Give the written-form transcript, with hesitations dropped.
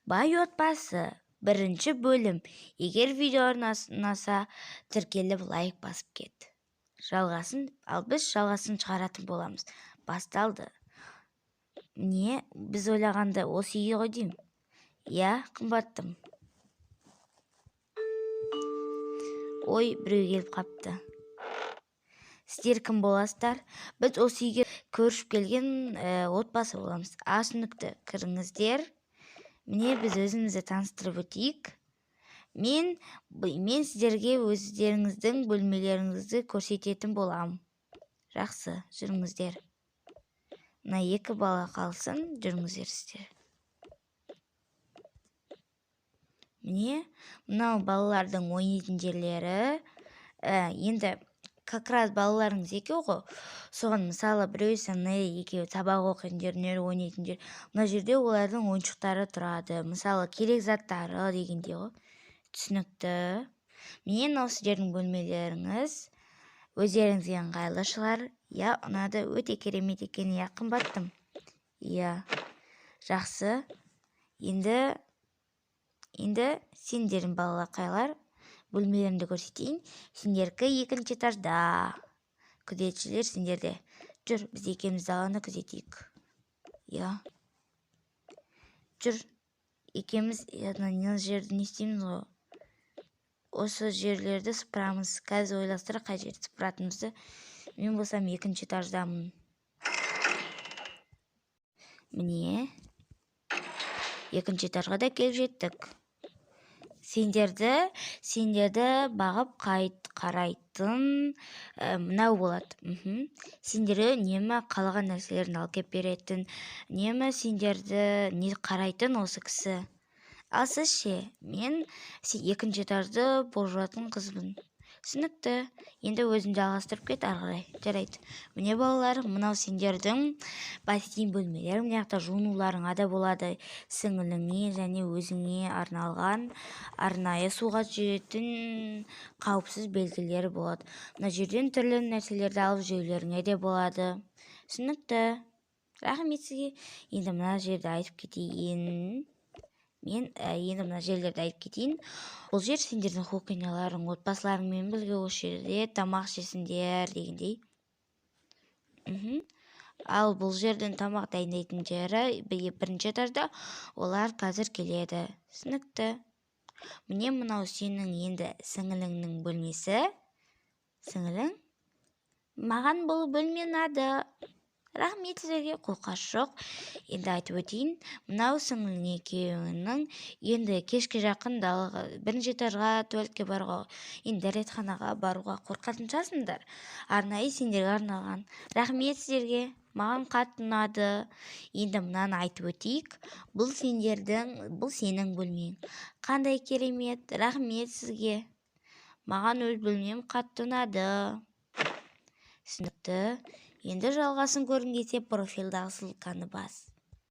Бай отбасы бірінші бөлім. Егер видео ұнаса, тіркеліп лайк басып кет. Біз жалғасын шығаратын боламыз. Басталды. Не, біз ойлағанда осы үйге ғой деймін. Я, қымбаттым. Ой, біреу келіп қапты. Сіздер кім боласыздар? Біз осы үйге көршіп келген отбасы боламыз. Түсінікті, кіріңіздер. Міне, біз өзімізді таныстырып өтейік. Мен сіздерге өздеріңіздің бөлмелеріңізді көрсететін боламын. Жақсы, жүріңіздер. Мына екі бала қалсын, жүріңіздер сіздер. Міне, мынау балалардың ойнайтын жерлері. Енді как раз балаларыңыз екеу ғой. Соған мысалы біреу саны, екеуі сабақ оқитын жер, ойнайтын жер. Мына жерде олардың ойыншықтары тұрады. Мысалы керек заттары дегенде ғой. Түсінікті. Міне, мынау сіздердің бөлмелеріңіз. Өздеріңізге ыңғайлы шығар. Я, ұнады, өте керемет екен, я, қымбаттым. Я, жақсы. Енді сендердің балақайлар бөлмелерімді көрсетейін. Сендеркі екінші этажда. Күзетшілер сендерде. Жүр, біз екеуміз даланы күзетейік. Я. Жүр, екеуміз мына жерді не істейміз ғой. Осы жерлерді сыпырамыз. Қазір ойластыр, қай жерді сыпыратынымызды. Мен болсам екінші этаждамын. Міне. Екінші этажға да келіп жеттік. Сендерді бағып қарайтын мынау болады. Сендері немі қалған нәрселерін алып кеп беретін, немі сендерді не қарайтын осы кісі. Ал сіз ше, мен екінші этажды болжатын қызбын. Түсінікті. Енді өзім жалғастырып кет арғырай. Жарайды. Міне балалар, мынау сендердің бассейн бөлмелері. Мына жақта жуынуларыңа да болады. Сіңіліңе және өзіңе арналған арнайы суға жүретін қауіпсіз белгілері болады. Мына жерден түрлі нәрселерді алып жеулеріңе де болады. Түсінікті. Рахмет сізге. Енді мына жерді айтып кетейін. Бұл жер сендердің кухняларың, отбасыларыңмен бірге осы жерде тамақ жесіңдер дегендей. Ал бұл жердің тамақ дайындайтын жері бірінші этажда, олар қазір келеді. Түсінікті. Міне мынау сенің енді сіңіліңнің бөлмесі. Сіңілің? Маған бұл бөлме ұнады. Рахмет сіздерге, қолқаш жоқ. Енді айтып өтейін, мынау сіңілің екеуінің енді кешке жақын бірінші этажға туалетке баруға, енді дәретханаға баруға қорқатын шығарсыңдар. Арнайы сендерге арналған. Рахмет сіздерге, маған қатты ұнады. Енді мынаны айтып өтейік, бұл сенің бөлмең. Қандай керемет, рахмет сізге. Маған өз бөлмем қатты ұнады. Түсінікті. Енді жалғасын көргің келсе профилдағы ссылканы бас.